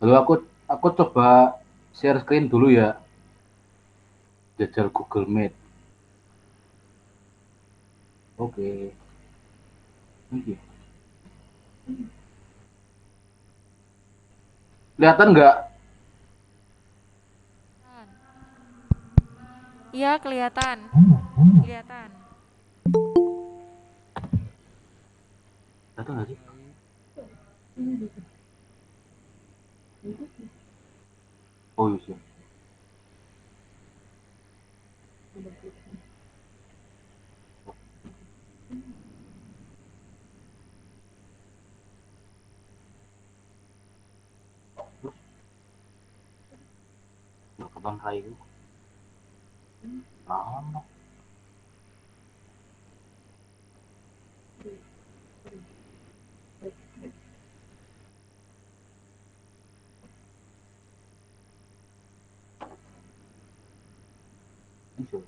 Lalu aku coba share screen dulu ya, jajal Google Meet. Oke. Ini. Kelihatan nggak? Iya, kelihatan. Kelihatan. Kelihatan nggak sih? Oh iya sih. Terus berkembang kayu. Nah, bisa.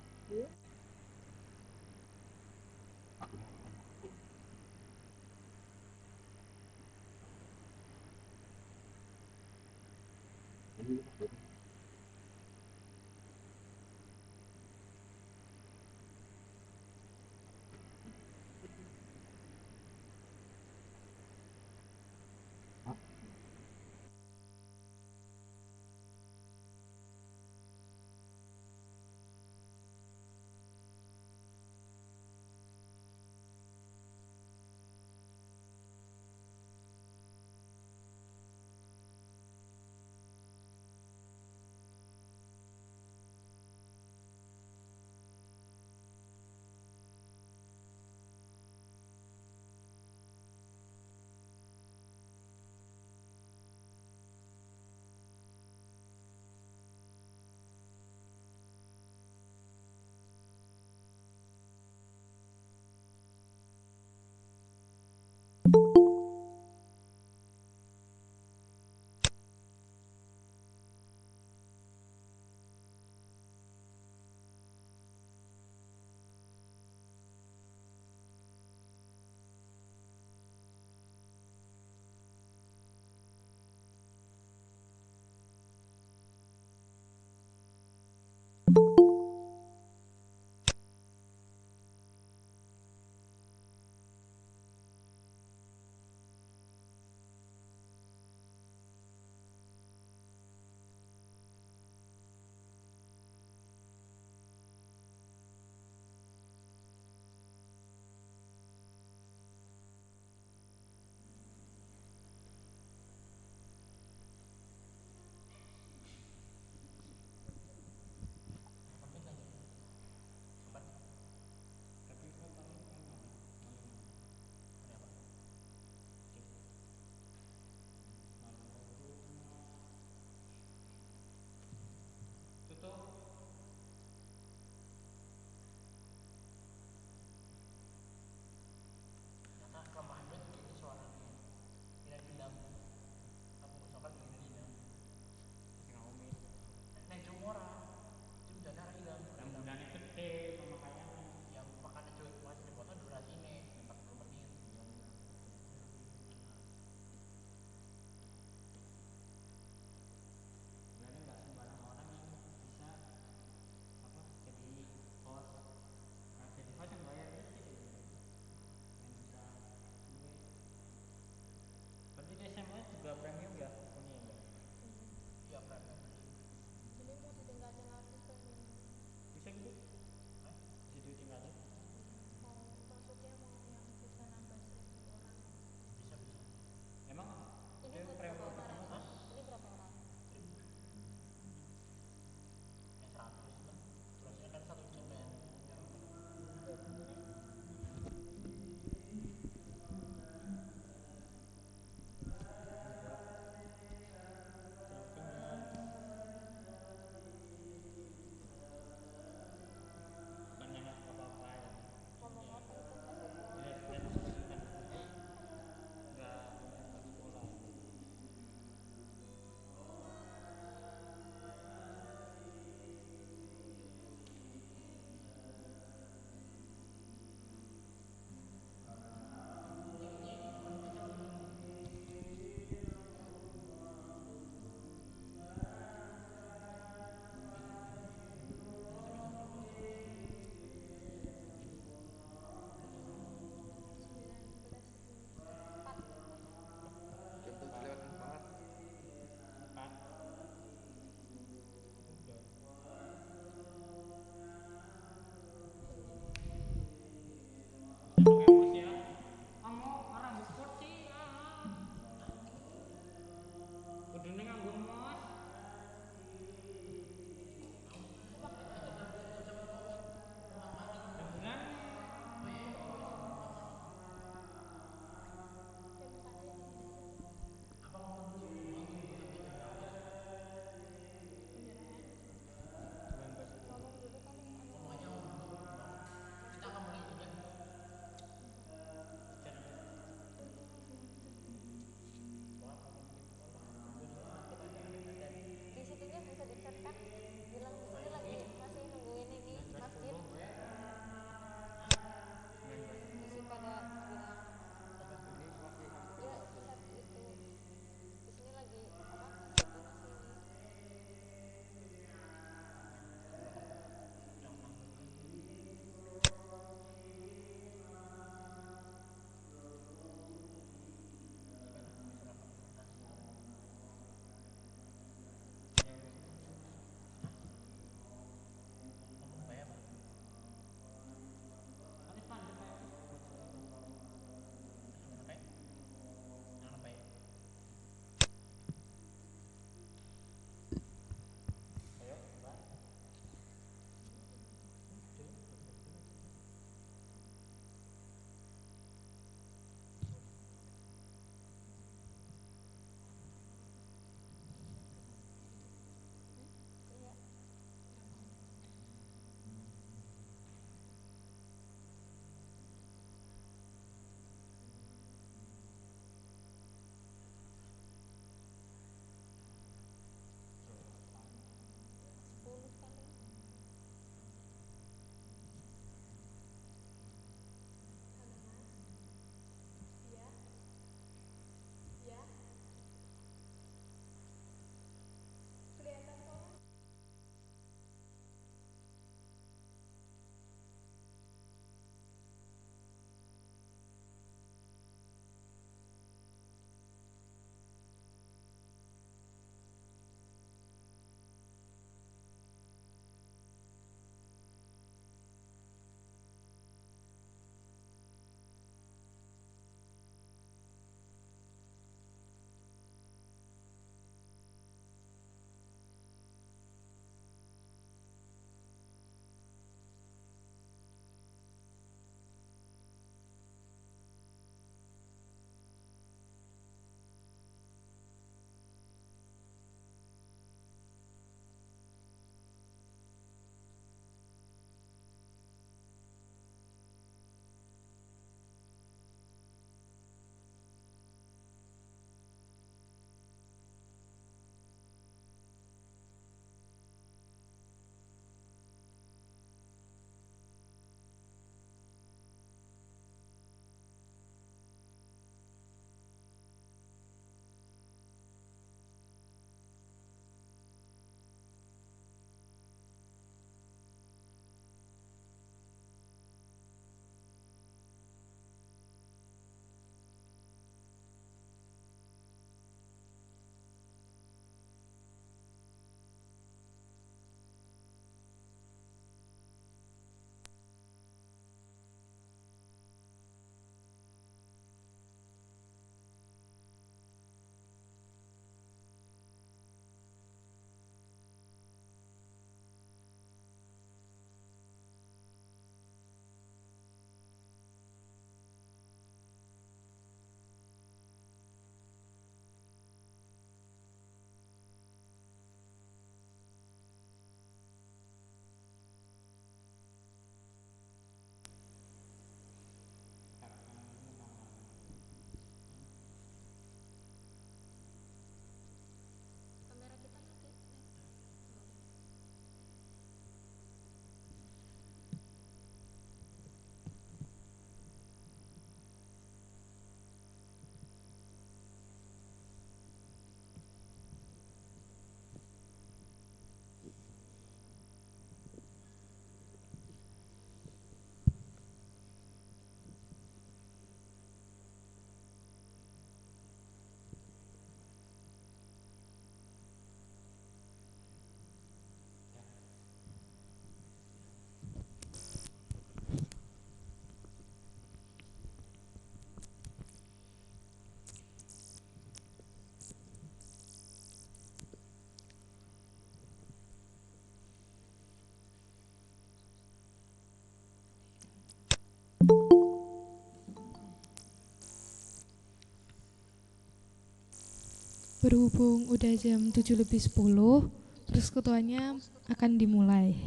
Berhubung udah jam 7:10, persekutuannya akan dimulai.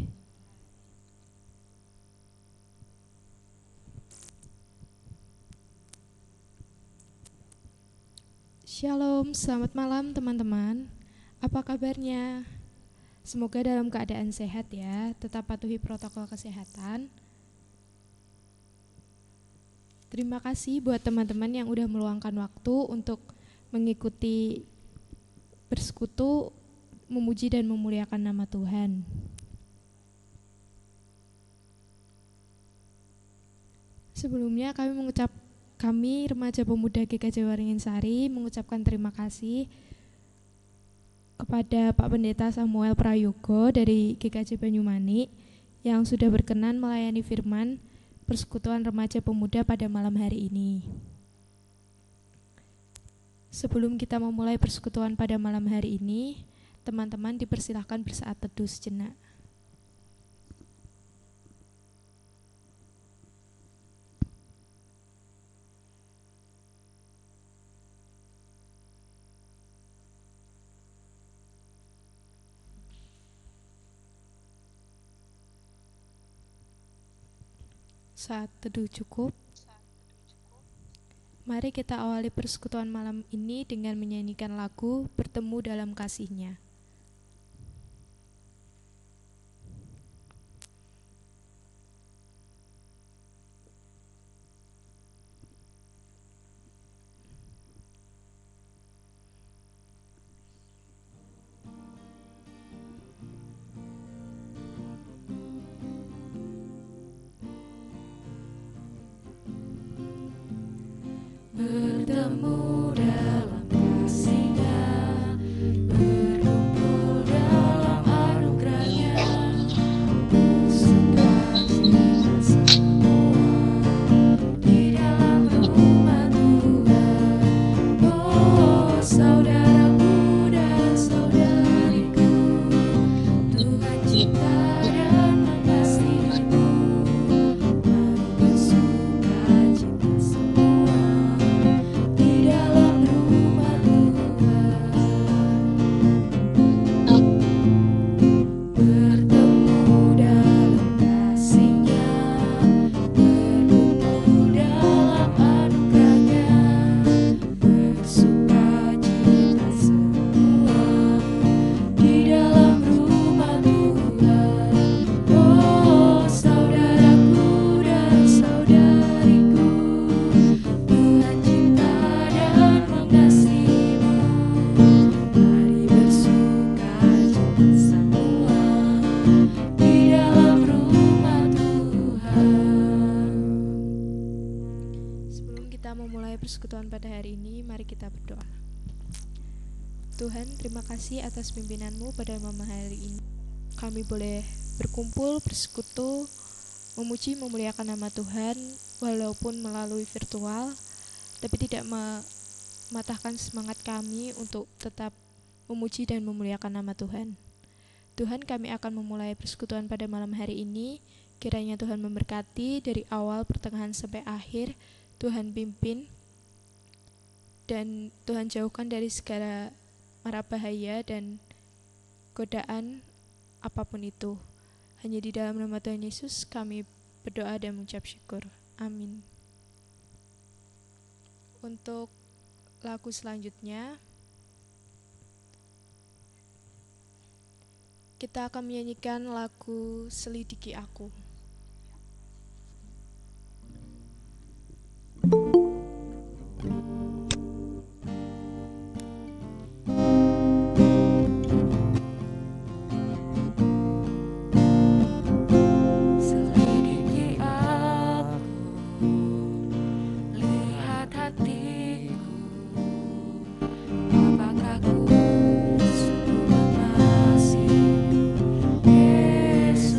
Shalom, selamat malam teman-teman. Apa kabarnya? Semoga dalam keadaan sehat ya, tetap patuhi protokol kesehatan. Terima kasih buat teman-teman yang udah meluangkan waktu untuk mengikuti bersekutu, memuji dan memuliakan nama Tuhan. Sebelumnya kami remaja pemuda GKJ Waringin Sari mengucapkan terima kasih kepada Pak Pendeta Samuel Prayogo dari GKJ Banyumanik yang sudah berkenan melayani firman Persekutuan Remaja Pemuda pada malam hari ini. Sebelum kita memulai persekutuan pada malam hari ini, teman-teman dipersilahkan bersaat teduh sejenak. Saat teduh cukup, mari kita awali persekutuan malam ini dengan menyanyikan lagu Bertemu Dalam Kasih-Nya. Bertemu dalam kasih-Nya, berkumpul dalam anugerah-Nya, bersukacita semua di dalam rumah Tuhan. Oh saudaraku dan saudariku, Tuhan cinta dan mengasihimu, mari bersukacita semua di dalam rumah Tuhan. Bertemu dalam kasih-Nya, berkumpul dalam anugerah-Nya, bersukacita semua di dalam rumah Tuhan. Oh saudaraku dan saudariku, Tuhan cinta dan mengasihimu, mari bersukacita semua di dalam rumah Tuhan. Sebelum kita memulai persekutuan pada hari ini, mari kita berdoa. Tuhan, terima kasih atas pimpinan-Mu pada malam hari ini. Kami boleh berkumpul, bersekutu, memuji, memuliakan nama Tuhan, walaupun melalui virtual, tapi tidak mematahkan semangat kami untuk tetap memuji dan memuliakan nama Tuhan. Tuhan, kami akan memulai persekutuan pada malam hari ini. Kiranya Tuhan memberkati dari awal, pertengahan sampai akhir. Tuhan pimpin dan Tuhan jauhkan dari segala mara bahaya dan godaan apapun itu. Hanya di dalam nama Tuhan Yesus kami berdoa dan mengucap syukur. Amin. Untuk lagu selanjutnya, kita akan menyanyikan lagu Selidiki Aku. Selidiki aku, lihat hatiku, apakah ku sungguh mengasihi Yesus.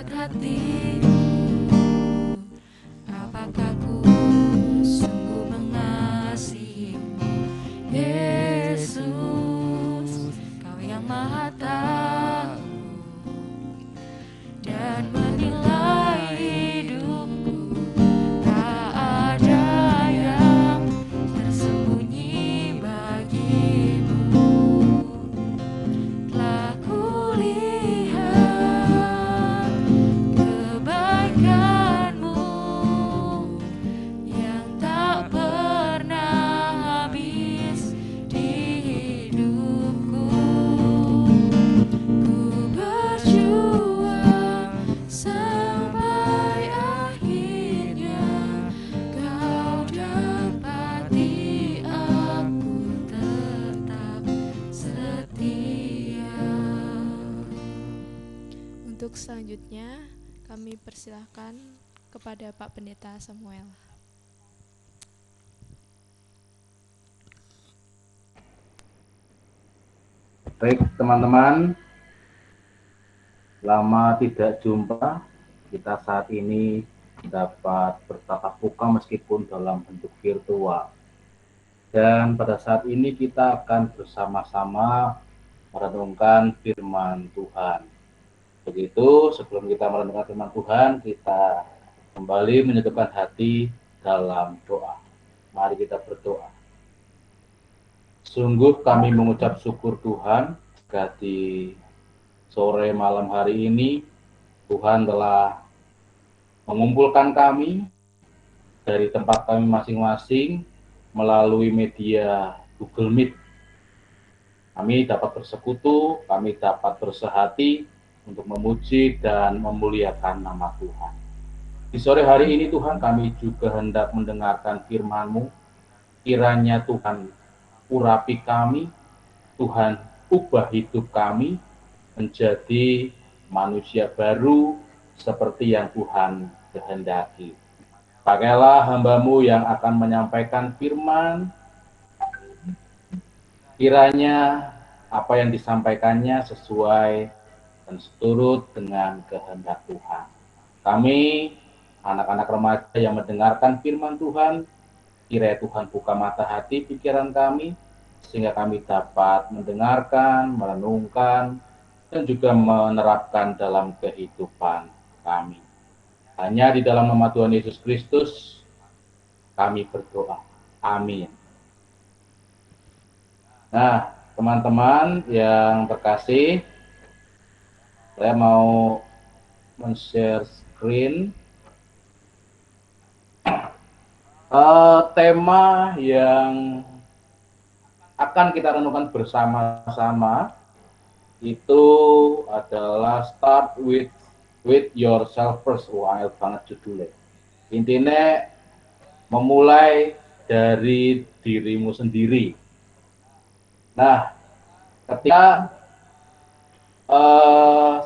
membuat hatiku, apakah ku sungguh mengasihimu, Yesus, Kau yang Maha Tahu dan menilai hidupku. Tak ada yang tersembunyi bagimu. Telah kulihat kebaikanmu yang tak pernah habis di hidupku. Ku berjuang sampai akhirnya Kau dapati aku tetap setia. Untuk selanjutnya, kami persilahkan kepada Pak Pendeta Samuel. Baik teman-teman, lama tidak jumpa, kita saat ini dapat bertatap muka meskipun dalam bentuk virtual. Dan pada saat ini kita akan bersama-sama merenungkan firman Tuhan. Begitu, sebelum kita merenungkan firman Tuhan, kita kembali menyatukan hati dalam doa. Mari kita berdoa. Sungguh kami mengucap syukur Tuhan, jika di sore malam hari ini Tuhan telah mengumpulkan kami dari tempat kami masing-masing melalui media Google Meet. Kami dapat bersekutu, kami dapat bersehati untuk memuji dan memuliakan nama Tuhan. Di sore hari ini Tuhan, kami juga hendak mendengarkan firman-Mu. Kiranya Tuhan urapi kami, Tuhan ubah hidup kami menjadi manusia baru seperti yang Tuhan kehendaki. Pakailah hamba-Mu yang akan menyampaikan firman, kiranya apa yang disampaikannya sesuai dan seturut dengan kehendak Tuhan. Kami, anak-anak remaja yang mendengarkan firman Tuhan, kiranya Tuhan buka mata hati pikiran kami, sehingga kami dapat mendengarkan, merenungkan, dan juga menerapkan dalam kehidupan kami. Hanya di dalam nama Tuhan Yesus Kristus, kami berdoa. Amin. Nah, teman-teman yang terkasih, saya mau men-share screen tema yang akan kita renungkan bersama-sama itu adalah start with yourself first. Wah, banget judulnya. Intinya memulai dari dirimu sendiri. Nah, ketika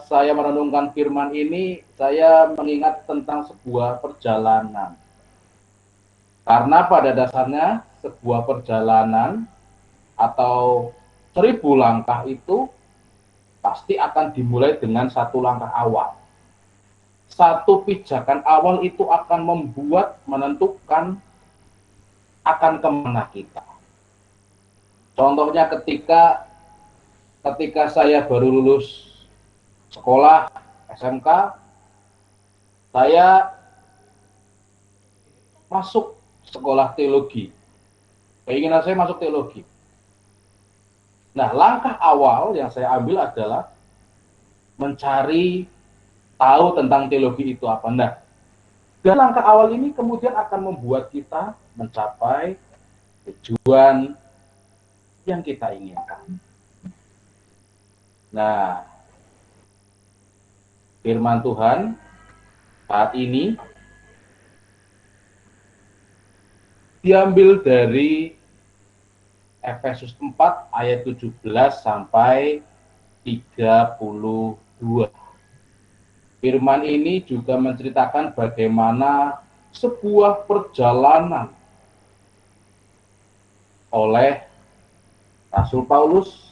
saya merenungkan firman ini, saya mengingat tentang sebuah perjalanan. Karena pada dasarnya sebuah perjalanan atau 1000 langkah itu pasti akan dimulai dengan satu langkah awal. Satu pijakan awal itu akan menentukan akan kemana kita. Contohnya ketika saya baru lulus sekolah SMK, saya masuk sekolah teologi. Keinginan saya masuk teologi. Nah, langkah awal yang saya ambil adalah mencari tahu tentang teologi itu apa. Nah, dan langkah awal ini kemudian akan membuat kita mencapai tujuan yang kita inginkan. Nah, firman Tuhan saat ini diambil dari Efesus 4 ayat 17 sampai 32. Firman ini juga menceritakan bagaimana sebuah perjalanan oleh Rasul Paulus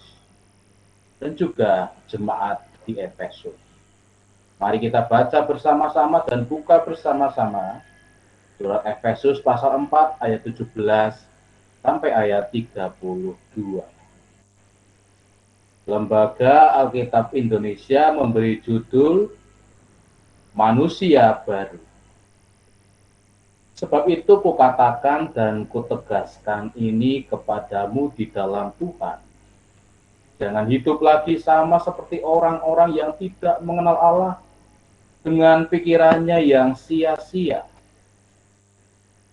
dan juga jemaat di Efesus. Mari kita baca bersama-sama dan buka bersama-sama surat Efesus pasal 4 ayat 17 sampai ayat 32. Lembaga Alkitab Indonesia memberi judul Manusia Baru. Sebab itu kukatakan dan kutegaskan ini kepadamu di dalam Tuhan. Jangan hidup lagi sama seperti orang-orang yang tidak mengenal Allah dengan pikirannya yang sia-sia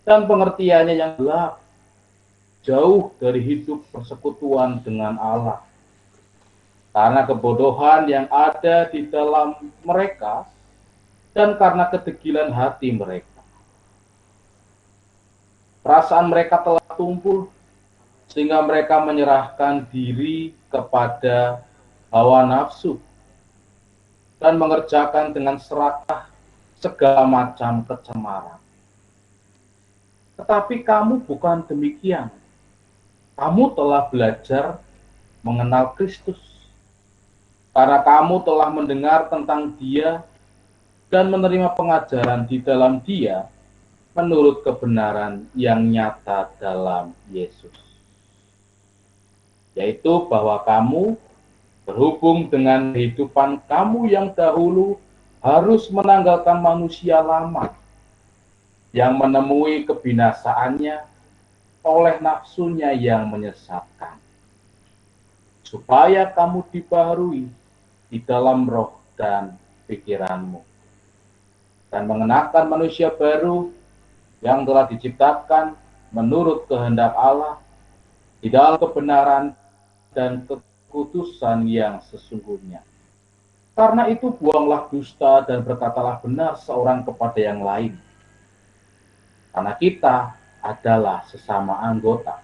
dan pengertiannya yang gelap, jauh dari hidup persekutuan dengan Allah. Karena kebodohan yang ada di dalam mereka dan karena kedegilan hati mereka. Perasaan mereka telah tumpul sehingga mereka menyerahkan diri kepada hawa nafsu dan mengerjakan dengan serakah segala macam kecemaran. Tetapi kamu bukan demikian. Kamu telah belajar mengenal Kristus. Karena kamu telah mendengar tentang Dia dan menerima pengajaran di dalam Dia menurut kebenaran yang nyata dalam Yesus. Yaitu bahwa kamu berhubung dengan kehidupan kamu yang dahulu harus menanggalkan manusia lama yang menemui kebinasaannya oleh nafsunya yang menyesatkan. Supaya kamu dibaharui di dalam roh dan pikiranmu. Dan mengenakan manusia baru yang telah diciptakan menurut kehendak Allah di dalam kebenaran dan kekudusan yang sesungguhnya. Karena itu buanglah dusta dan berkatalah benar seorang kepada yang lain. Karena kita adalah sesama anggota.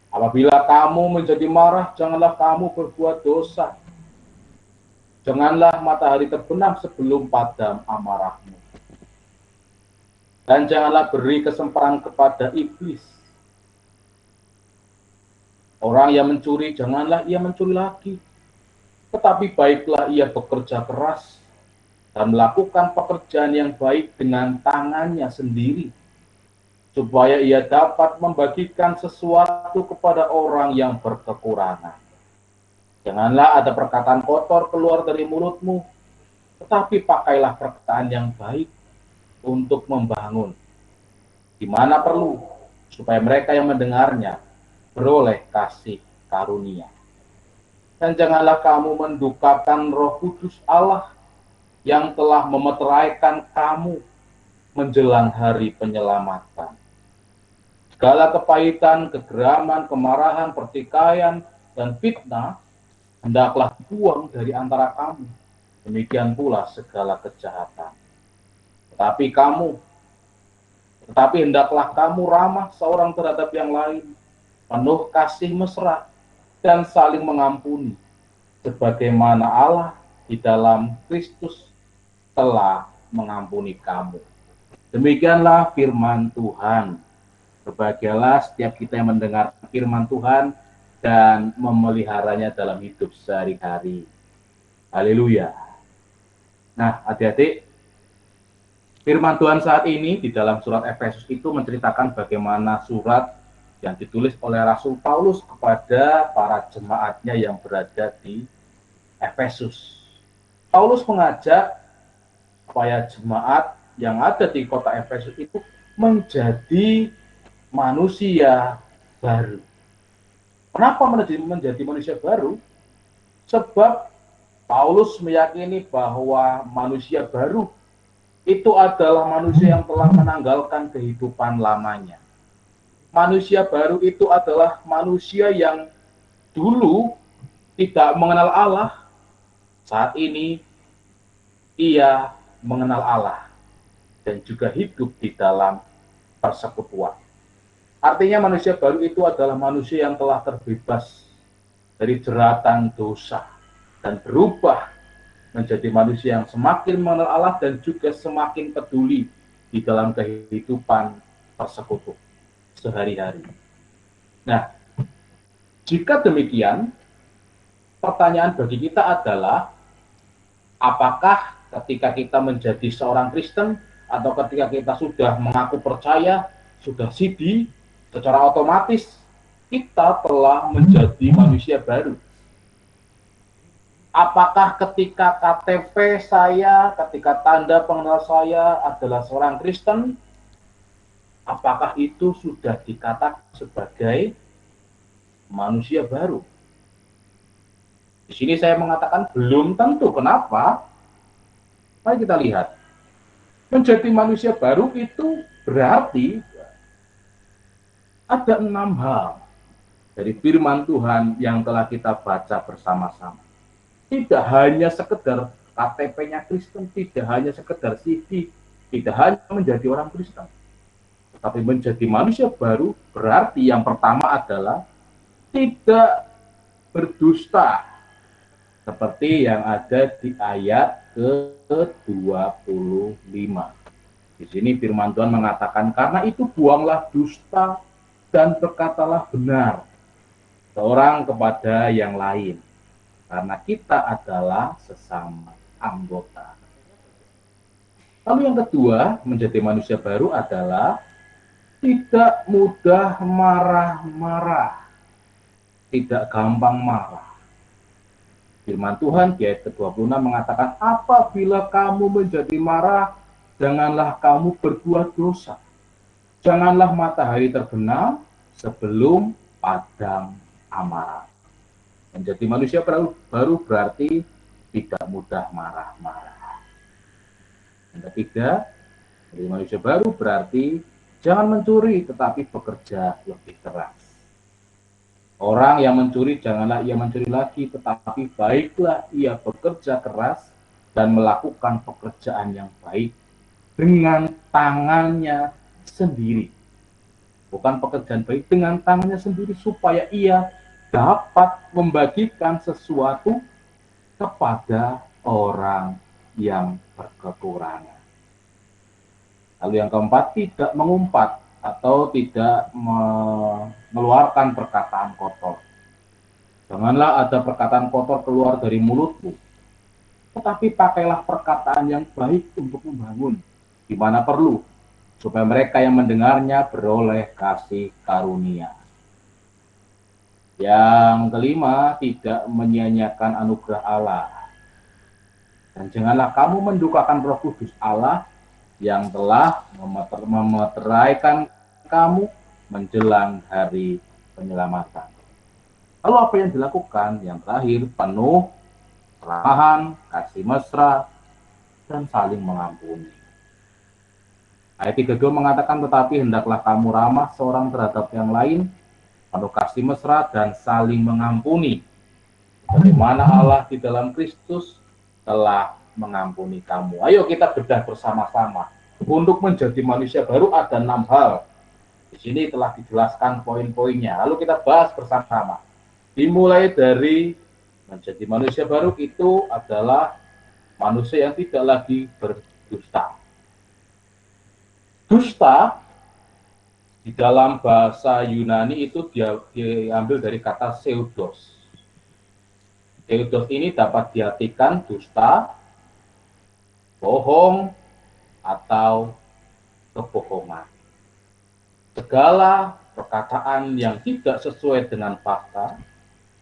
Apabila kamu menjadi marah, janganlah kamu berbuat dosa. Janganlah matahari terbenam sebelum padam amarahmu. Dan janganlah beri kesempatan kepada iblis. Orang yang mencuri, janganlah ia mencuri lagi. Tetapi baiklah ia bekerja keras dan melakukan pekerjaan yang baik dengan tangannya sendiri, supaya ia dapat membagikan sesuatu kepada orang yang berkekurangan. Janganlah ada perkataan kotor keluar dari mulutmu, tetapi pakailah perkataan yang baik untuk membangun, di mana perlu, supaya mereka yang mendengarnya beroleh kasih karunia. Dan janganlah kamu mendukakan Roh Kudus Allah yang telah memeteraikan kamu menjelang hari penyelamatan. Segala kepahitan, kegeraman, kemarahan, pertikaian, dan fitnah hendaklah dibuang dari antara kamu. Demikian pula segala kejahatan. Tetapi hendaklah kamu ramah seorang terhadap yang lain, penuh kasih mesra, dan saling mengampuni, sebagaimana Allah di dalam Kristus telah mengampuni kamu. Demikianlah firman Tuhan. Berbahagialah setiap kita yang mendengar firman Tuhan dan memeliharanya dalam hidup sehari-hari. Haleluya. Nah, adik-adik, firman Tuhan saat ini di dalam surat Efesus itu menceritakan bagaimana surat yang ditulis oleh Rasul Paulus kepada para jemaatnya yang berada di Efesus. Paulus mengajak supaya jemaat yang ada di kota Efesus itu menjadi manusia baru. Kenapa menjadi manusia baru? Sebab Paulus meyakini bahwa manusia baru itu adalah manusia yang telah menanggalkan kehidupan lamanya. Manusia baru itu adalah manusia yang dulu tidak mengenal Allah, saat ini ia mengenal Allah dan juga hidup di dalam persekutuan. Artinya manusia baru itu adalah manusia yang telah terbebas dari jeratan dosa dan berubah menjadi manusia yang semakin mengenal Allah dan juga semakin peduli di dalam kehidupan persekutu sehari-hari. Nah, jika demikian, pertanyaan bagi kita adalah, apakah ketika kita menjadi seorang Kristen atau ketika kita sudah mengaku percaya, sudah sidi, secara otomatis kita telah menjadi manusia baru. Apakah ketika KTP saya, ketika tanda pengenal saya adalah seorang Kristen, apakah itu sudah dikatakan sebagai manusia baru? Di sini saya mengatakan belum tentu. Kenapa? Mari kita lihat. Menjadi manusia baru itu berarti ada 6 hal dari firman Tuhan yang telah kita baca bersama-sama. Tidak hanya sekedar KTP-nya Kristen, tidak hanya sekedar CD, tidak hanya menjadi orang Kristen. Tetapi menjadi manusia baru berarti yang pertama adalah tidak berdusta. Seperti yang ada di ayat ke-25. Di sini firman Tuhan mengatakan, karena itu buanglah dusta dan berkatalah benar seorang kepada yang lain. Karena kita adalah sesama anggota. Lalu yang kedua, menjadi manusia baru adalah tidak mudah marah-marah. Tidak gampang marah. Firman Tuhan di ayat ke-26 mengatakan, apabila kamu menjadi marah, janganlah kamu berbuat dosa. Janganlah matahari terbenam sebelum padam amarah. Menjadi manusia baru berarti tidak mudah marah-marah. Yang ketiga, menjadi manusia baru berarti jangan mencuri tetapi bekerja lebih keras. Orang yang mencuri janganlah ia mencuri lagi, tetapi baiklah ia bekerja keras dan melakukan pekerjaan yang baik dengan tangannya sendiri. Bukan pekerjaan baik, dengan tangannya sendiri supaya ia dapat membagikan sesuatu kepada orang yang berkekurangan. Lalu yang keempat, tidak mengumpat atau tidak mengeluarkan perkataan kotor. Janganlah ada perkataan kotor keluar dari mulutmu, tetapi pakailah perkataan yang baik untuk membangun, di mana perlu, supaya mereka yang mendengarnya beroleh kasih karunia. Yang kelima, tidak menyia-nyiakan anugerah Allah. Dan janganlah kamu mendukakan Roh Kudus Allah yang telah memeteraikan kamu menjelang hari penyelamatan. Lalu apa yang dilakukan? Yang terakhir, penuh keramahan, kasih mesra, dan saling mengampuni. Ayat 32 mengatakan, tetapi hendaklah kamu ramah seorang terhadap yang lain, penuh kasih mesra, dan saling mengampuni. Bagaimana Allah di dalam Kristus telah mengampuni kamu. Ayo kita bedah bersama-sama. Untuk menjadi manusia baru ada 6 hal. Di sini telah dijelaskan poin-poinnya. Lalu kita bahas bersama-sama. Dimulai dari menjadi manusia baru itu adalah manusia yang tidak lagi berdusta. Dusta di dalam bahasa Yunani itu diambil dari kata pseudos. Pseudos ini dapat diartikan dusta, bohong, atau kebohongan. Segala perkataan yang tidak sesuai dengan fakta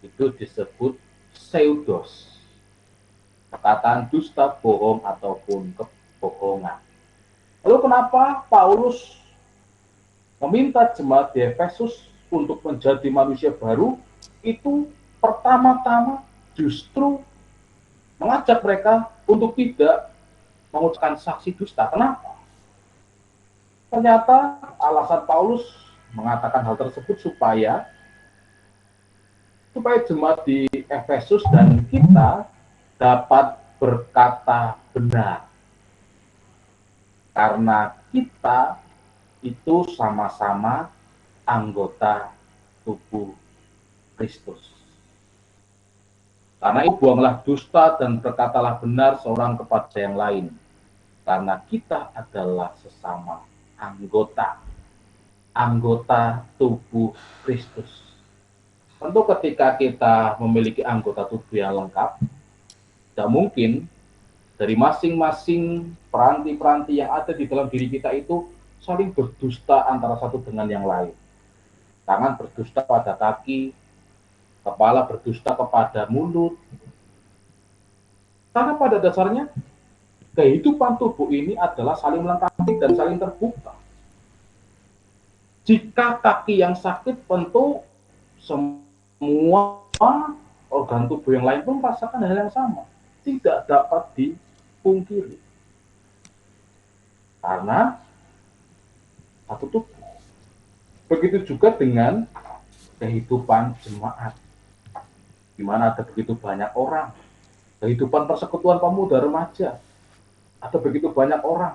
itu disebut pseudos. Perkataan dusta, bohong, ataupun kebohongan. Lalu kenapa Paulus meminta jemaat di Efesus untuk menjadi manusia baru? Itu pertama-tama justru mengajak mereka untuk tidak mengucapkan saksi dusta. Kenapa? Ternyata alasan Paulus mengatakan hal tersebut supaya jemaat di Efesus dan kita dapat berkata benar. Karena kita itu sama-sama anggota tubuh Kristus. Karena itu buanglah dusta dan berkatalah benar seorang kepada yang lain. Karena kita adalah sesama anggota tubuh Kristus. Tentu ketika kita memiliki anggota tubuh yang lengkap, tidak mungkin dari masing-masing peranti-peranti yang ada di dalam diri kita itu saling berdusta antara satu dengan yang lain. Tangan berdusta pada kaki, kepala berdusta kepada mulut. Karena pada dasarnya kehidupan tubuh ini adalah saling melengkapi dan saling terbuka. Jika kaki yang sakit, tentu semua organ tubuh yang lain pun merasakan hal yang sama. Tidak dapat dipungkiri. Karena satu tubuh. Begitu juga dengan kehidupan jemaat. Di mana ada begitu banyak orang. Kehidupan persekutuan pemuda remaja. Ada begitu banyak orang.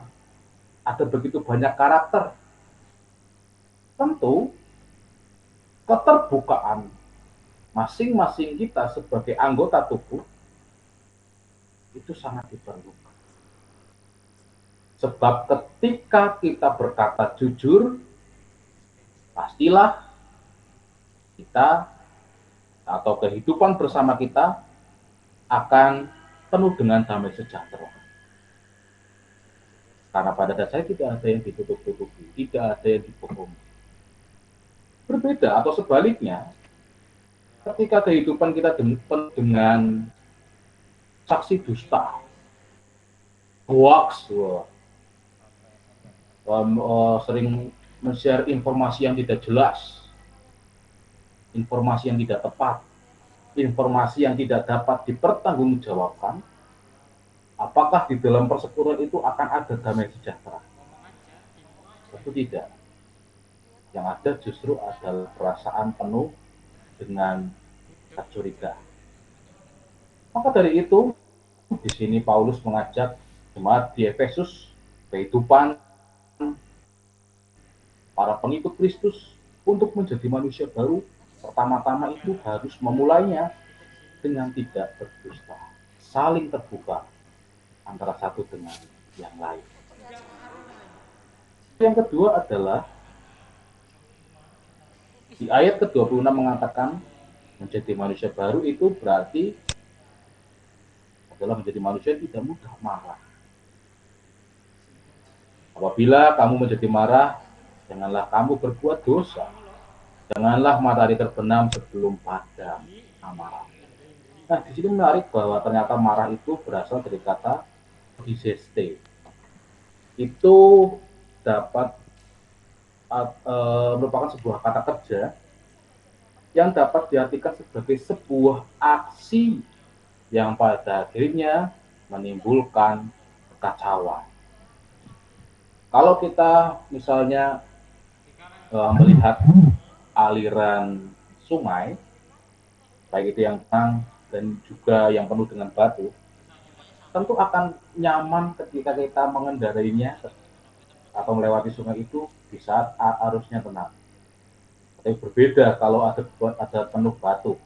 Ada begitu banyak karakter. Tentu keterbukaan masing-masing kita sebagai anggota tubuh itu sangat diperlukan. Sebab ketika kita berkata jujur, pastilah kita atau kehidupan bersama kita akan penuh dengan damai sejahtera. Karena pada dasarnya tidak ada yang ditutup-tutupi, tidak ada yang dibohongi. Berbeda atau sebaliknya, ketika kehidupan kita penuh dengan saksi dusta, hoax, sering men-share informasi yang tidak jelas, informasi yang tidak tepat, informasi yang tidak dapat dipertanggungjawabkan, apakah di dalam persekutuan itu akan ada damai sejahtera? Tentu tidak. Yang ada justru adalah perasaan penuh dengan kecurigaan. Maka dari itu, di sini Paulus mengajak jemaat di Efesus, kehidupan para pengikut Kristus untuk menjadi manusia baru, pertama-tama itu harus memulainya dengan tidak berdusta, saling terbuka antara satu dengan yang lain. Yang kedua adalah di ayat ke-26 mengatakan menjadi manusia baru itu berarti adalah menjadi manusia yang tidak mudah marah. Apabila kamu menjadi marah, janganlah kamu berbuat dosa. Janganlah matahari terbenam sebelum padam amarah. Nah, di sini menarik bahwa ternyata marah itu berasal dari kata diseste. Itu dapat merupakan sebuah kata kerja yang dapat diartikan sebagai sebuah aksi yang pada akhirnya menimbulkan kekacauan. Kalau kita misalnya melihat aliran sungai, baik itu yang tenang dan juga yang penuh dengan batu, tentu akan nyaman ketika kita mengendarainya atau melewati sungai itu di saat arusnya tenang. Tapi berbeda kalau ada penuh batu,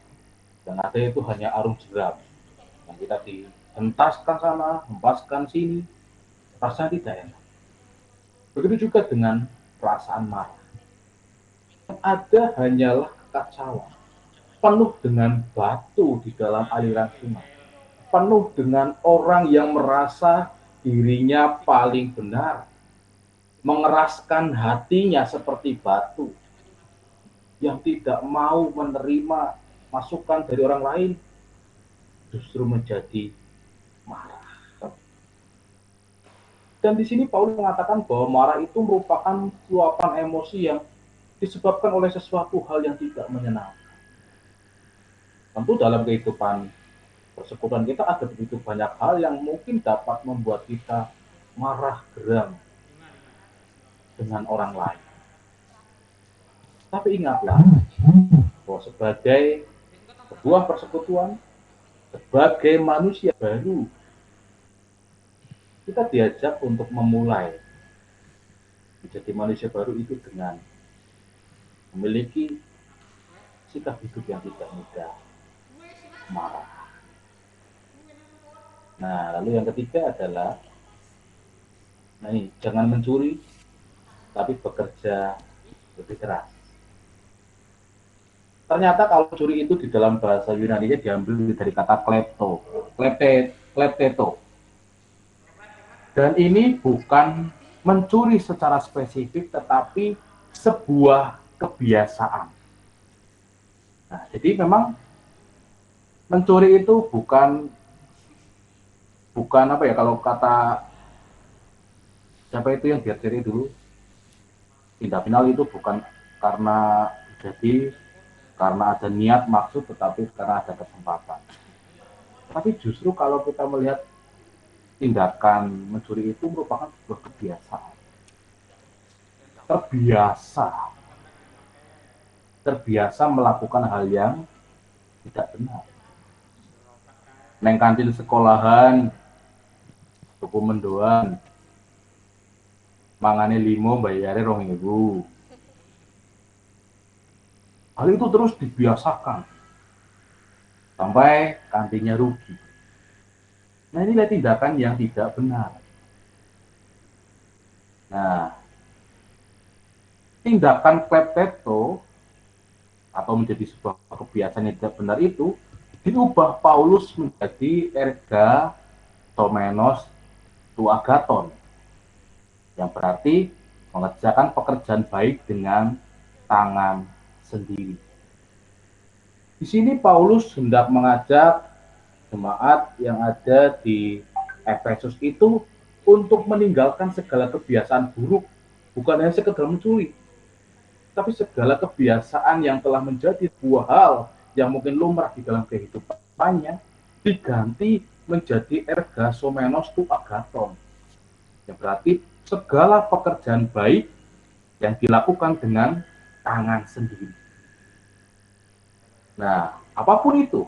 yang ada itu hanya arung jeram, yang kita dihentaskan sana, hempaskan sini, rasanya tidak enak. Begitu juga dengan perasaan marah. Yang ada hanyalah kekacauan, penuh dengan batu di dalam aliran sungai, penuh dengan orang yang merasa dirinya paling benar, mengeraskan hatinya seperti batu, yang tidak mau menerima masukan dari orang lain, justru menjadi marah. Dan di sini Paulus mengatakan bahwa marah itu merupakan luapan emosi yang disebabkan oleh sesuatu hal yang tidak menyenangkan. Tentu dalam kehidupan persekutuan kita ada begitu banyak hal yang mungkin dapat membuat kita marah geram dengan orang lain. Tapi ingatlah bahwa sebagai sebuah persekutuan, sebagai manusia baru, kita diajak untuk memulai menjadi manusia baru itu dengan memiliki sikap hidup yang tidak mudah marah. Nah, lalu yang ketiga adalah jangan mencuri, tapi bekerja lebih keras. Ternyata kalau curi itu di dalam bahasa Yunani diambil dari kata klepteto. Dan ini bukan mencuri secara spesifik, tetapi sebuah kebiasaan. Nah, jadi memang mencuri itu bukan apa ya, kalau kata siapa itu yang biar diri dulu, tindak pinal itu bukan karena karena ada niat maksud, tetapi karena ada kesempatan. Tapi justru kalau kita melihat tindakan mencuri itu merupakan sebuah kebiasaan. Terbiasa melakukan hal yang tidak benar. Neng kantin sekolahan, tuku mendoan, mangane 5 bayare 2.000. Hal itu terus dibiasakan sampai kantinnya rugi. Nah, inilah tindakan yang tidak benar. Nah, tindakan klepto atau menjadi sebuah kebiasaan yang tidak benar itu diubah Paulus menjadi erga tomenos tu agaton, yang berarti mengerjakan pekerjaan baik dengan tangan sendiri. Di sini Paulus hendak mengajak jemaat yang ada di Efesus itu untuk meninggalkan segala kebiasaan buruk, bukan hanya sekedar mencuri, tapi segala kebiasaan yang telah menjadi sebuah hal yang mungkin lumrah di dalam kehidupannya, diganti menjadi erga somenos tu agaton, yang berarti segala pekerjaan baik yang dilakukan dengan tangan sendiri. Nah, apapun itu,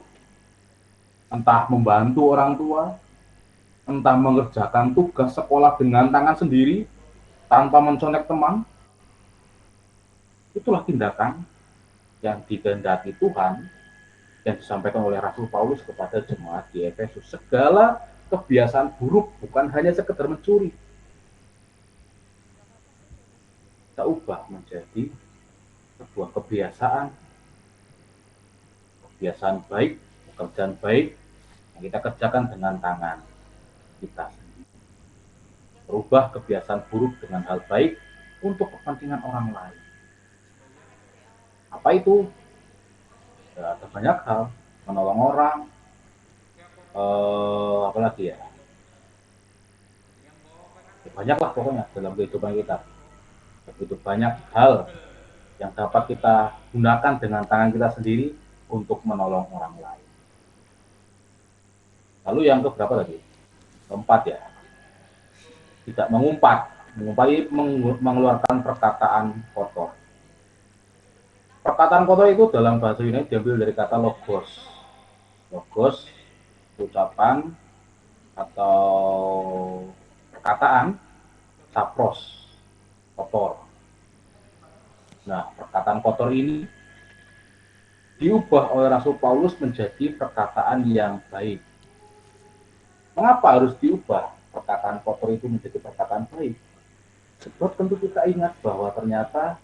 entah membantu orang tua, entah mengerjakan tugas sekolah dengan tangan sendiri, tanpa mencontek teman, itulah tindakan yang dikehendaki Tuhan, yang disampaikan oleh Rasul Paulus kepada jemaat di Efesus. Segala kebiasaan buruk, bukan hanya sekedar mencuri, kita ubah menjadi sebuah kebiasaan baik, pekerjaan baik yang kita kerjakan dengan tangan kita sendiri. Merubah kebiasaan buruk dengan hal baik untuk kepentingan orang lain. Apa itu? Ya, ada banyak hal, menolong orang, apalagi ya, banyaklah pokoknya dalam kehidupan kita. Begitu banyak hal yang dapat kita gunakan dengan tangan kita sendiri untuk menolong orang lain. Lalu yang keberapa tadi? Keempat ya, tidak mengumpat, mengeluarkan perkataan kotor. Perkataan kotor itu dalam bahasa Yunani diambil dari kata logos. Logos, ucapan atau perkataan, sapros, kotor. Nah, perkataan kotor ini diubah oleh Rasul Paulus menjadi perkataan yang baik. Mengapa harus diubah perkataan kotor itu menjadi perkataan baik? Sebab tentu kita ingat bahwa ternyata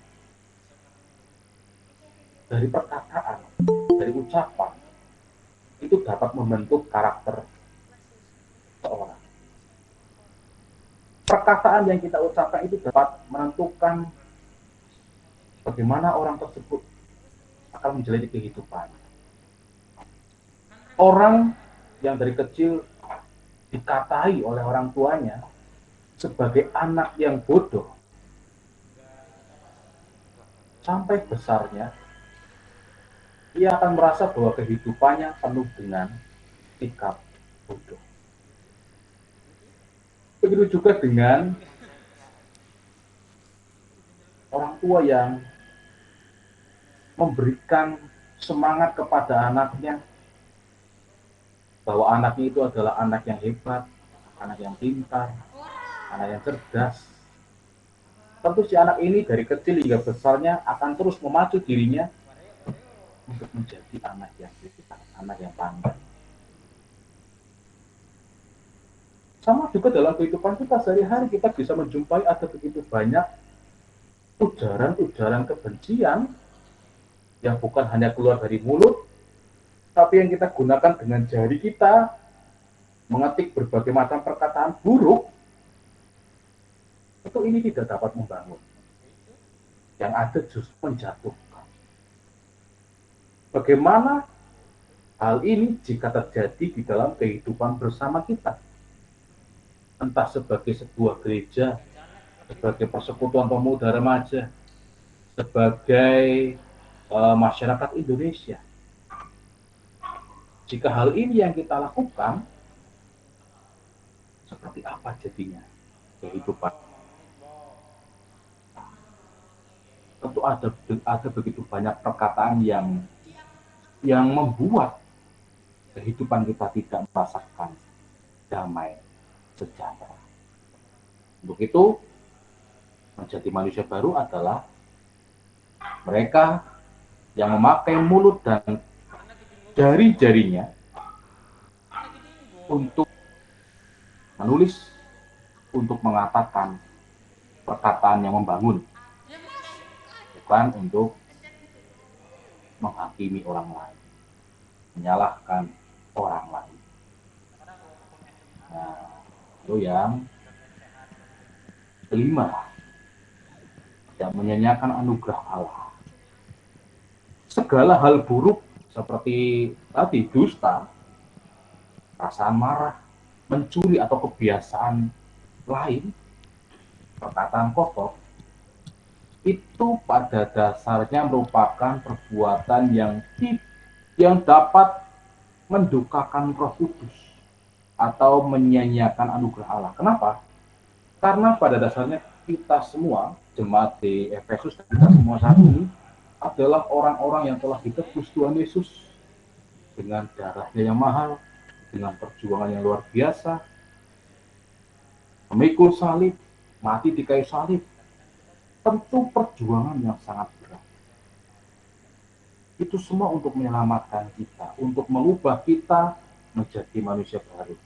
dari perkataan, dari ucapan, itu dapat membentuk karakter seorang. Perkataan yang kita ucapkan itu dapat menentukan bagaimana orang tersebut akan menjalani kehidupan. Orang yang dari kecil dikatai oleh orang tuanya sebagai anak yang bodoh, sampai besarnya ia akan merasa bahwa kehidupannya penuh dengan sikap bodoh. Begitu juga dengan orang tua yang memberikan semangat kepada anaknya bahwa anaknya itu adalah anak yang hebat, anak yang pintar, anak yang cerdas. Tentu si anak ini dari kecil hingga besarnya akan terus memacu dirinya untuk menjadi anak yang pintar, anak yang pandai. Sama juga dalam kehidupan kita sehari-hari, kita bisa menjumpai ada begitu banyak ujaran-ujaran kebencian yang bukan hanya keluar dari mulut, tapi yang kita gunakan dengan jari kita, mengetik berbagai macam perkataan buruk tentu ini tidak dapat membangun. Yang ada justru menjatuhkan. Bagaimana hal ini jika terjadi di dalam kehidupan bersama kita? Entah sebagai sebuah gereja, sebagai persekutuan pemuda remaja, sebagai masyarakat Indonesia. Jika hal ini yang kita lakukan, seperti apa jadinya kehidupan? Tentu ada begitu banyak perkataan yang membuat kehidupan kita tidak merasakan damai, sejahtera. Untuk itu, menjadi manusia baru adalah mereka yang memakai mulut dan jari-jarinya untuk menulis, untuk mengatakan perkataan yang membangun, bukan untuk menghakimi orang lain, menyalahkan orang lain. Nah, itu yang kelima, tidak menyanyiakan anugerah Allah. Segala hal buruk seperti tadi dusta, perasaan marah, mencuri atau kebiasaan lain, perkataan kotor, itu pada dasarnya merupakan perbuatan yang dapat mendukakan Roh Kudus atau menyanyiakan anugerah Allah. Kenapa? Karena pada dasarnya kita semua, jemaat di Efesus, kita semua saat ini adalah orang-orang yang telah ditebus Tuhan Yesus dengan darahnya yang mahal, dengan perjuangan yang luar biasa, memikul salib, mati di kayu salib. Tentu perjuangan yang sangat berat. Itu semua untuk menyelamatkan kita, untuk mengubah kita menjadi manusia baru.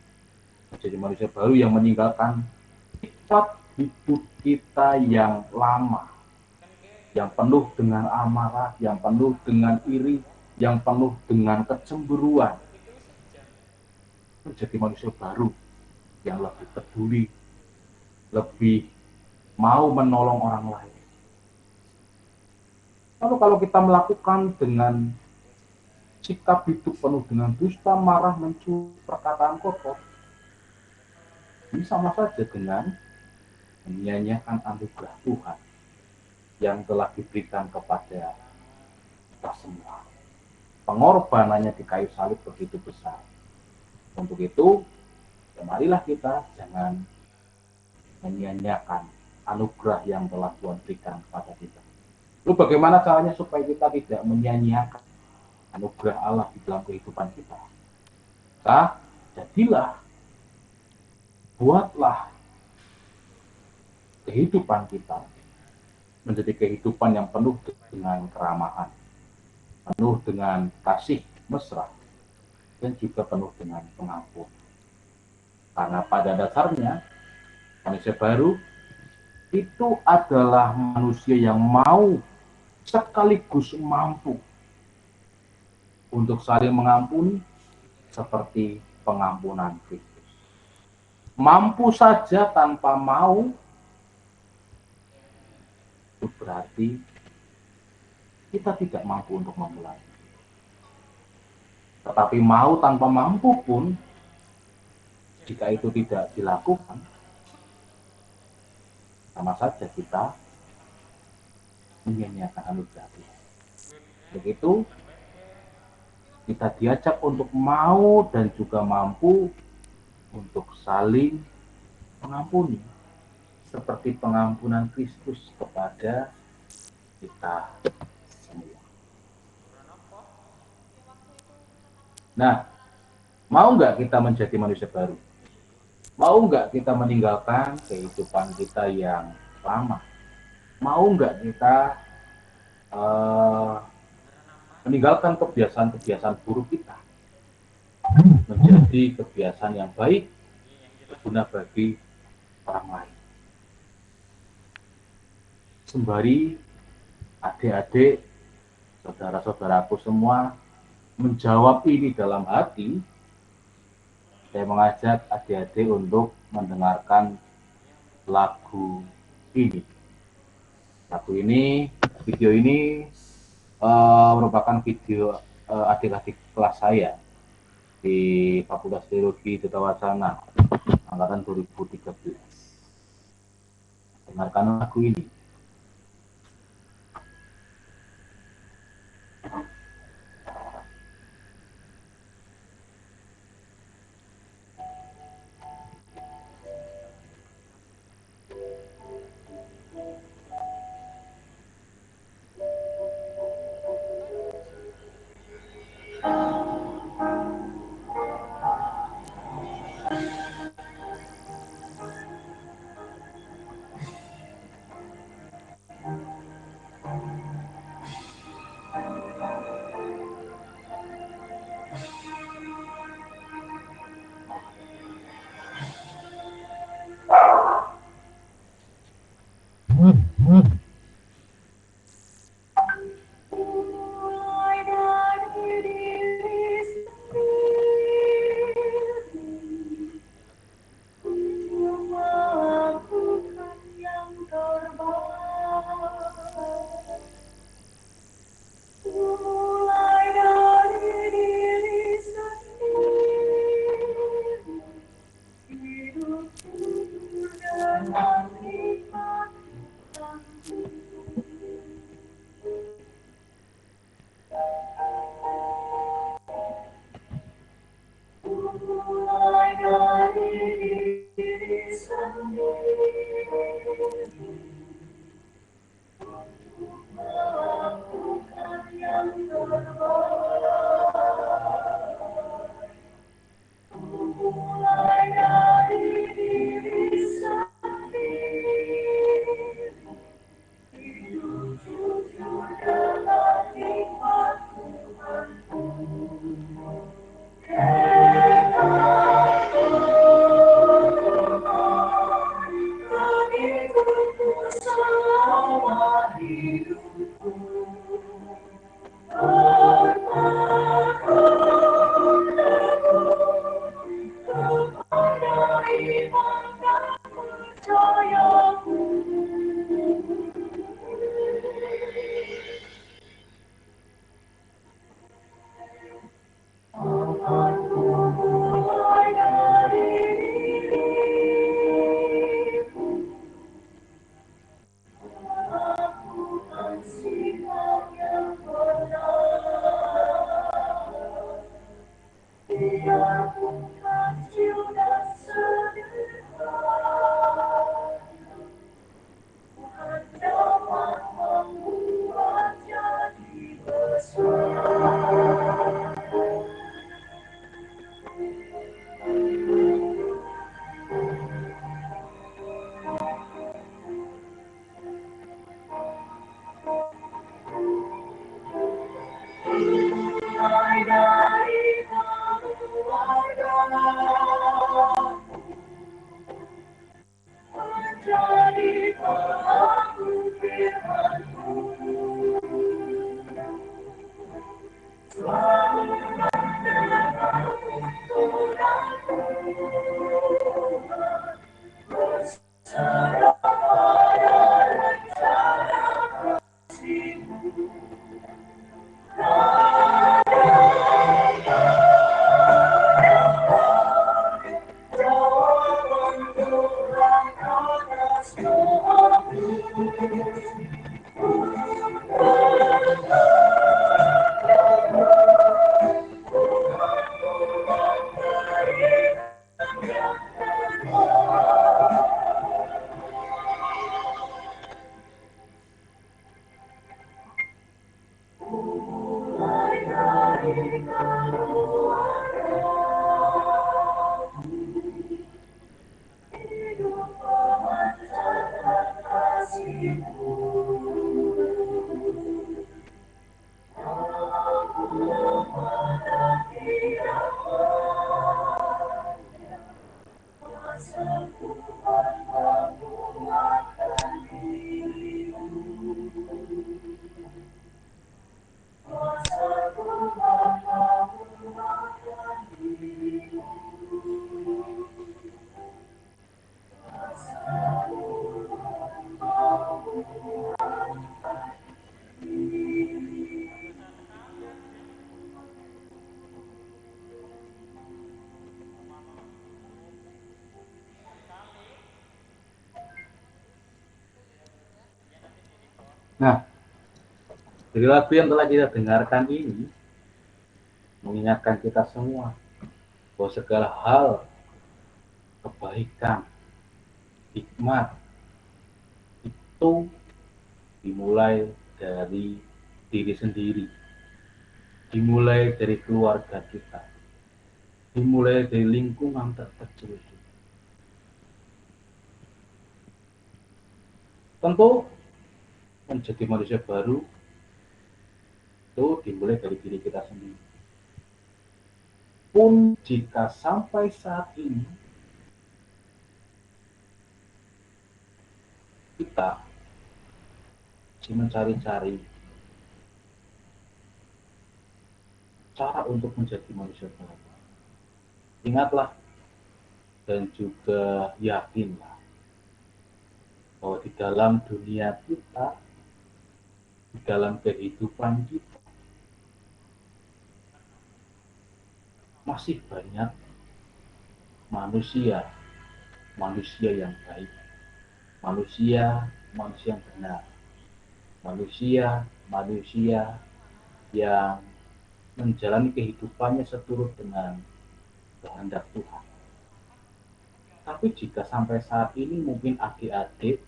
Menjadi manusia baru yang meninggalkan sifat hidup kita yang lama, yang penuh dengan amarah, yang penuh dengan iri, yang penuh dengan kecemburuan. Menjadi manusia baru yang lebih peduli, lebih mau menolong orang lain. Lalu kalau kita melakukan dengan sikap hidup penuh dengan dusta, marah, mencuri, perkataan kotor, ini sama saja dengan menyanyiakan anugerah Tuhan yang telah diberikan kepada kita semua. Pengorbanannya di kayu salib begitu besar. Untuk itu, marilah kita jangan menyanyiakan anugerah yang telah Tuhan berikan kepada kita. Lalu bagaimana caranya supaya kita tidak menyanyiakan anugerah Allah di dalam kehidupan kita? Buatlah kehidupan kita menjadi kehidupan yang penuh dengan keramahan, penuh dengan kasih mesra, dan juga penuh dengan pengampun. Karena pada dasarnya manusia baru itu adalah manusia yang mau sekaligus mampu untuk saling mengampuni seperti pengampunan Kristus. Mampu saja tanpa mau, itu berarti kita tidak mampu untuk memulai. Tetapi mau tanpa mampu pun, jika itu tidak dilakukan, sama saja kita menyanyiakan anugerah Tuhan. Begitu, kita diajak untuk mau dan juga mampu untuk saling mengampuni, seperti pengampunan Kristus kepada kita semua. Nah, mau nggak kita menjadi manusia baru? Mau nggak kita meninggalkan kehidupan kita yang lama? Mau nggak kita meninggalkan kebiasaan-kebiasaan buruk kita menjadi kebiasaan yang baik, berguna bagi orang lain? Sembari adik-adik, saudara-saudaraku semua menjawab ini dalam hati, saya mengajak adik-adik untuk mendengarkan lagu ini. Video ini merupakan video adik-adik kelas saya di Fakultas Teologi Tata Wacana angkatan 2013. Dengarkan lagu ini. Nah, dari lagu yang telah kita dengarkan ini mengingatkan kita semua bahwa segala hal, kebaikan, hikmat itu dimulai dari diri sendiri, dimulai dari keluarga kita, dimulai dari lingkungan terkecil. Tentu menjadi manusia baru itu dimulai dari diri kita sendiri. Pun jika sampai saat ini kita masih mencari-cari cara untuk menjadi manusia baru, ingatlah dan juga yakinlah bahwa di dalam dunia kita, di dalam kehidupan kita, masih banyak manusia yang baik, manusia yang benar, manusia yang menjalani kehidupannya seturut dengan kehendak Tuhan. Tapi jika sampai saat ini mungkin adik-adik,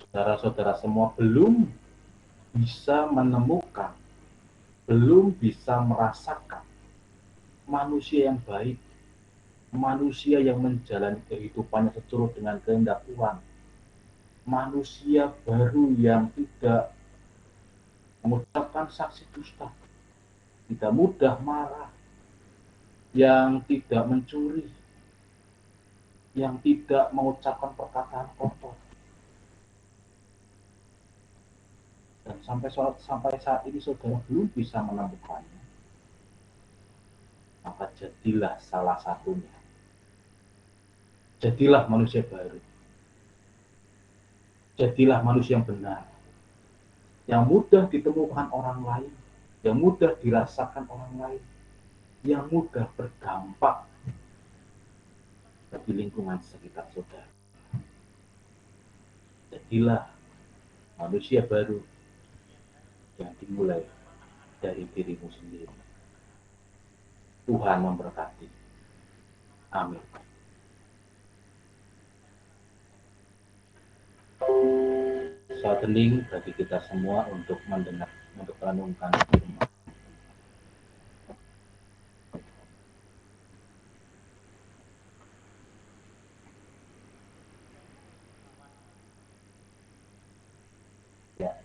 saudara-saudara semua belum bisa menemukan, belum bisa merasakan manusia yang baik, manusia yang menjalani kehidupannya seturut dengan kehendak Tuhan, manusia baru yang tidak mengucapkan saksi dusta, tidak mudah marah, yang tidak mencuri, yang tidak mengucapkan perkataan kotor. Dan sampai saat ini saudara belum bisa menemukannya, maka jadilah salah satunya. Jadilah manusia baru. Jadilah manusia yang benar, yang mudah ditemukan orang lain, yang mudah dirasakan orang lain, yang mudah berdampak bagi lingkungan sekitar saudara. Jadilah manusia baru yang dimulai dari dirimu sendiri. Tuhan memberkati. Amin. Saat hening bagi kita semua untuk mendengar, untuk merenungkan firman. Ya,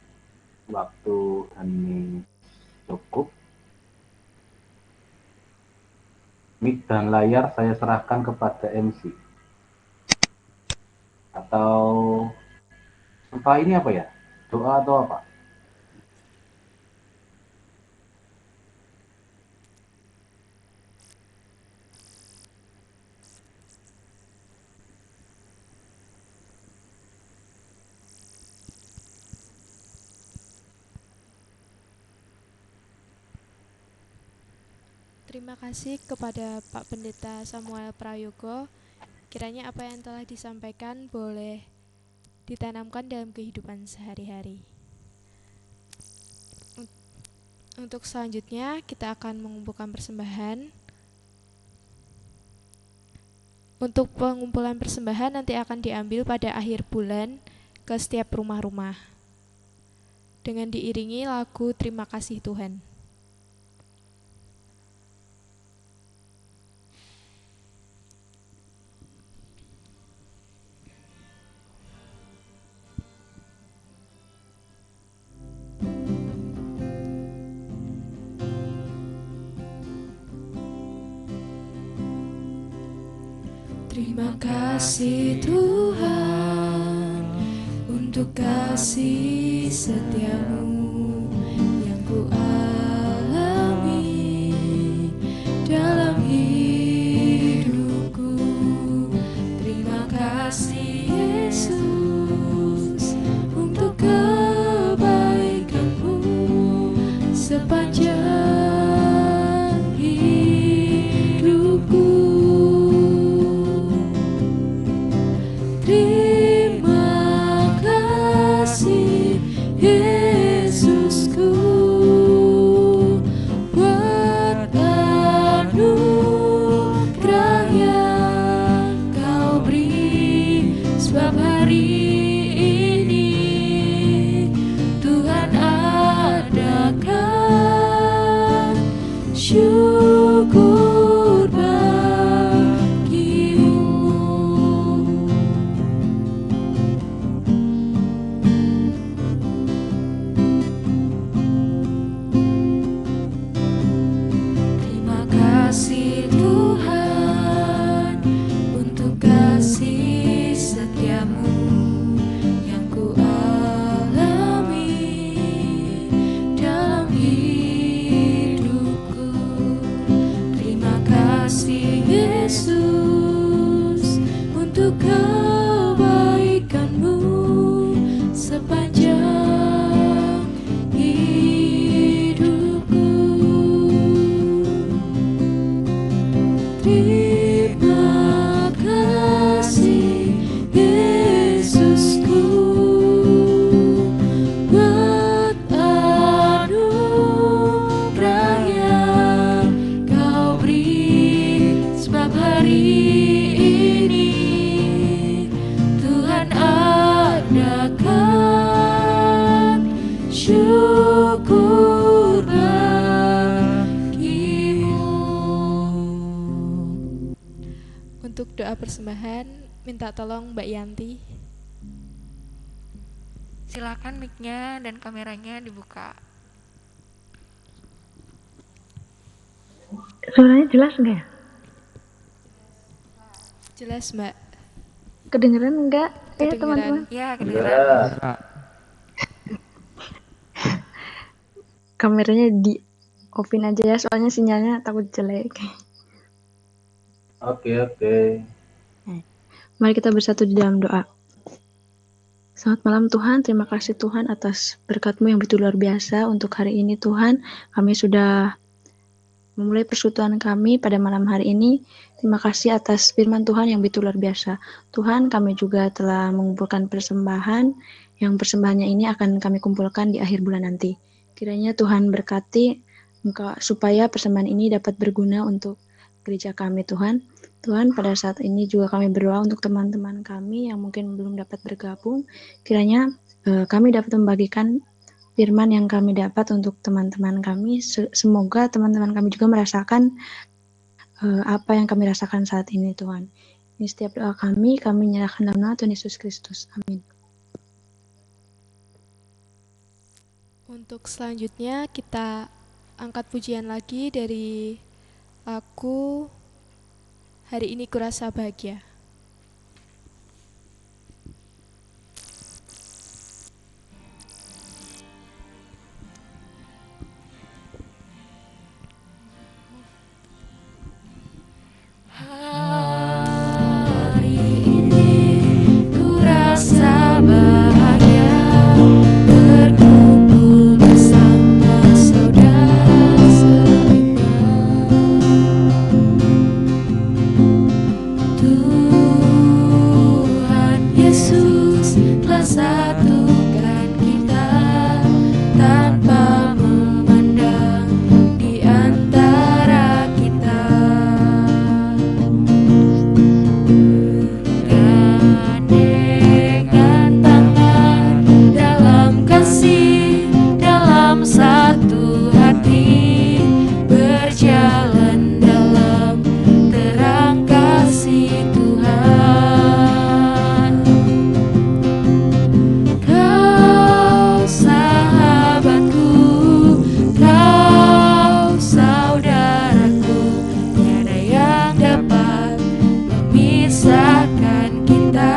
waktu hening cukup. Mic dan layar saya serahkan kepada MC. Atau entah ini apa ya? Doa atau apa? Terima kasih kepada Pak Pendeta Samuel Prayogo. Kiranya apa yang telah disampaikan boleh ditanamkan dalam kehidupan sehari-hari. Untuk selanjutnya kita akan mengumpulkan persembahan. Untuk pengumpulan persembahan nanti akan diambil pada akhir bulan ke setiap rumah-rumah dengan diiringi lagu Terima Kasih Tuhan. Terima kasih Tuhan untuk kasih setiamu yang ku alami dalam hidupku. Terima kasih Yesus untuk kebaikanmu sepanjang terima kasih Yesus. untuk kebaikan-Mu sepanjang hidupku. Terima kasih Yesusku buat anugerah yang Kau beri, sebab hari ini Tuhan adakan syukur bagimu. Untuk doa persembahan, minta tolong Mbak Yanti. Silakan mic-nya dan kameranya dibuka. Suaranya jelas nggak ya? Jelas, Mbak. Kedengeran nggak? Kedengeran. Teman-teman. Ya, kedengeran. Kameranya di offin aja ya, soalnya sinyalnya takut jelek. Oke. Mari kita bersatu di dalam doa. Selamat malam Tuhan, terima kasih Tuhan atas berkat-Mu yang begitu luar biasa untuk hari ini Tuhan. Kami sudah memulai persekutuan kami pada malam hari ini. Terima kasih atas firman Tuhan yang begitu luar biasa. Tuhan, kami juga telah mengumpulkan persembahan, yang persembahannya ini akan kami kumpulkan di akhir bulan nanti. Kiranya Tuhan berkati supaya persembahan ini dapat berguna untuk gereja kami Tuhan. Tuhan, pada saat ini juga kami berdoa untuk teman-teman kami yang mungkin belum dapat bergabung. Kiranya kami dapat membagikan firman yang kami dapat untuk teman-teman kami. Semoga teman-teman kami juga merasakan apa yang kami rasakan saat ini Tuhan. Ini setiap doa kami menyerahkan dalam nama Tuhan Yesus Kristus. Amin. Untuk selanjutnya kita angkat pujian lagi dari lagu Hari Ini Kurasa Bahagia. Hari ini ku rasa bahagia, berkumpul bersama saudara seiman. Tuhan Yesus telah satukan kita tanpa memandang di antara kita. Bergandengan tangan dalam kasih, dalam satu hati, berjalan dalam terang kasih Tuhan. Kau sahabatku, kau saudaraku, tiada yang dapat memisahkan kita.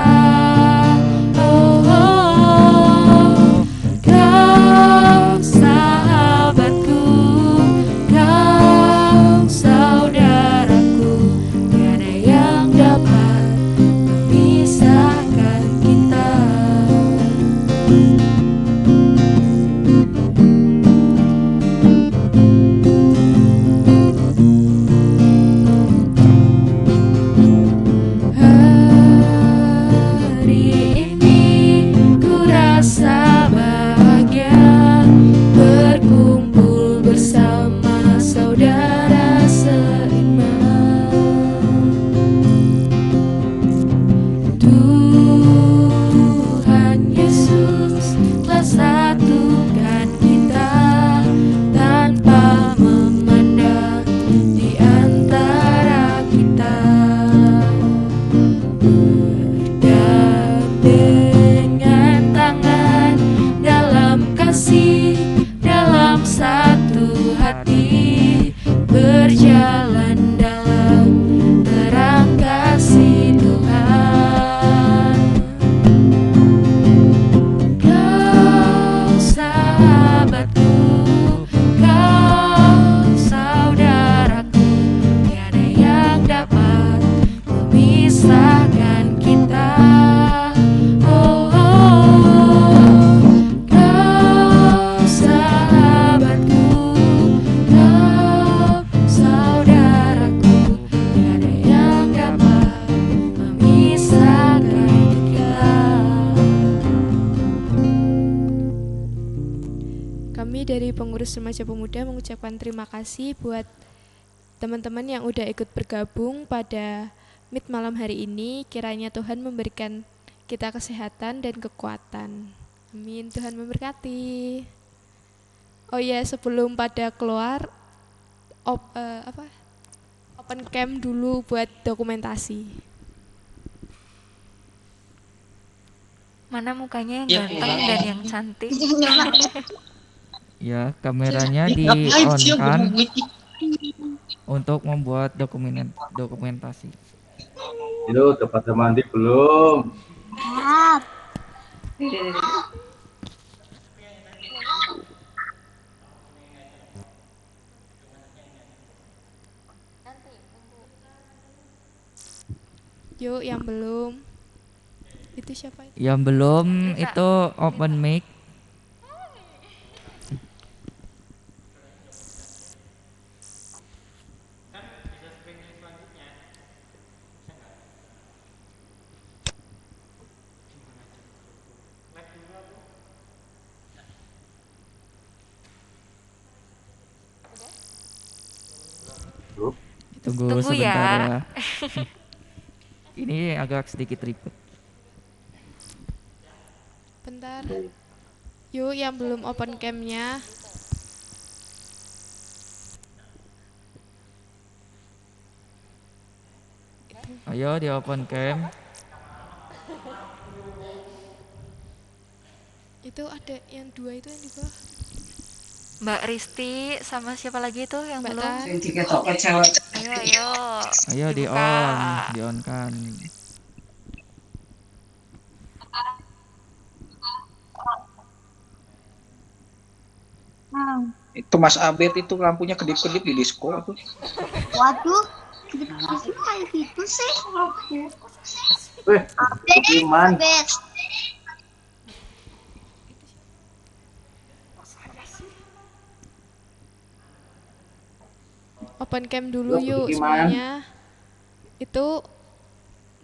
Kau sahabatku, kau saudaraku, tiada yang dapat memisahkan kita. Hari ini ku rasa bahagia, berkumpul bersama saudara seiman. Tuhan Yesus telah satukan kita tanpa memandang di antara kita. Bergandengan tangan dalam kasih, dalam satu hati, berjalan dalam terang kasih Tuhan. Kau sahabatku, kau saudaraku, tiada yang dapat memisahkan kita. Oh, oh, kau sahabatku, kau saudaraku, tiada yang dapat memisahkan kita. Kami dari pengurus remaja pemuda mengucapkan terima kasih buat teman-teman yang udah ikut bergabung pada Meet malam hari ini. Kiranya Tuhan memberikan kita kesehatan dan kekuatan. Amin. Tuhan memberkati. Oh ya, sebelum pada keluar open cam dulu buat dokumentasi. Mana mukanya yang ganteng dan yang cantik? Ya, kameranya di-on-kan untuk membuat dokumentasi. Yuk, pada mandi belum? Yuk, yang belum. Itu siapa itu? Yang belum itu open mic. Tunggu Tunggu sebentar ya. ya. Ini agak sedikit ribet. Bentar. Yuk, yang belum open cam-nya. Ayo di open cam. Itu ada yang dua itu yang di bawah. Mbak Risti sama siapa lagi tuh yang Mbak belum? Tan. Ayo, ayo. Ayo Dibuka. di-on kan. Itu Mas Abed itu lampunya kedip-kedip di disco tuh. Waduh, kedip-kedip kayak gitu sih. Iman. Abed. Open cam dulu yuk Gimana? semuanya. Itu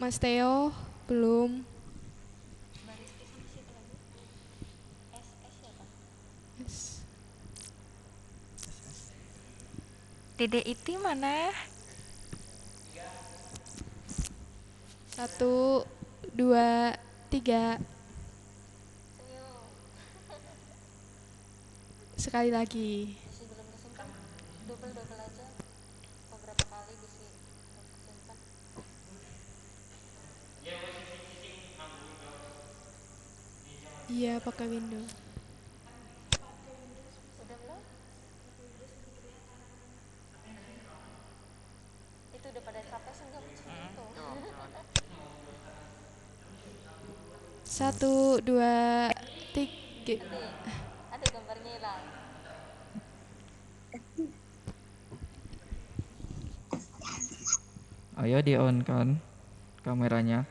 Mas Theo belum. Yes. Dede Iti mana? 1, 2, 3. Sekali lagi. Iya, pakai window. Itu udah pada capek sih enggak? 1, 2, 3. Ada gambarnya hilang. Ayo di-on kan kameranya.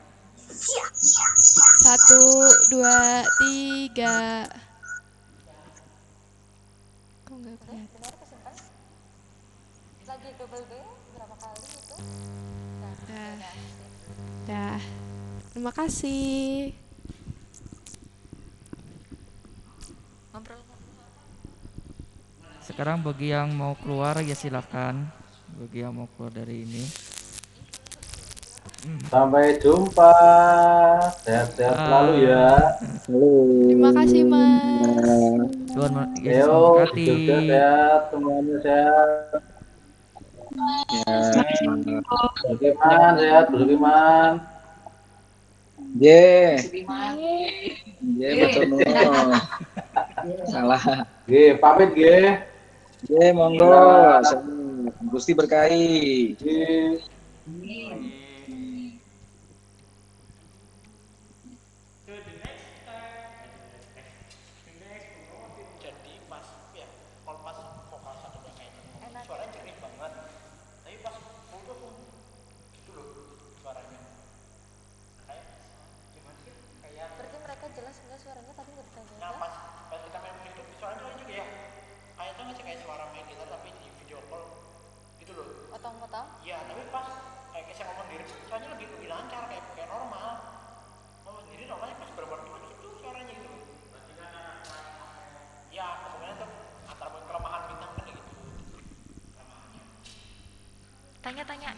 1, 2, 3. Kok nggak kelihatan? Lagi double B berapa kali itu? Dah. Terima kasih. Ngobrol. Sekarang bagi yang mau keluar ya silakan. Bagi yang mau keluar dari ini. Sampai jumpa. Sehat-sehat selalu ya. Terima kasih, Mas. Tuhan Yesus Ayo, memberkati. Jogja sehat, semuanya sehat. Bukiman sehat, Bukiman. Ye. Ye betul no. Salah. G, pamit G. Ye monggo. Gusti berkahi. G. tanya.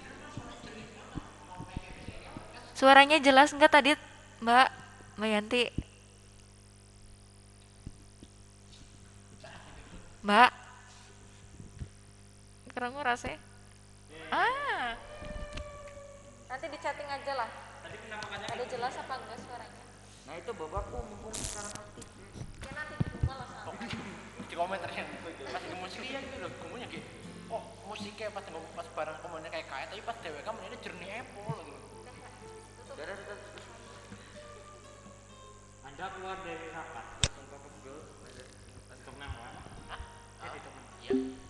Suaranya jelas nggak tadi, Mbak Yanti? Mbak, kurang nguras ya? Nanti di chatting aja lah. Ada jelas apa enggak suaranya? Nah itu bapakku mumpung sekarang aktif. Ya nanti di rumah lah sama. Di komentarnya pas di musik ya gitu loh, ngomongnya kayak oh musiknya pas bareng komennya kayak tapi pas DWK mainnya jernih Apple gitu. Anda keluar dari rapat langsung ke Google, langsung nama. Jadi teman. Iya.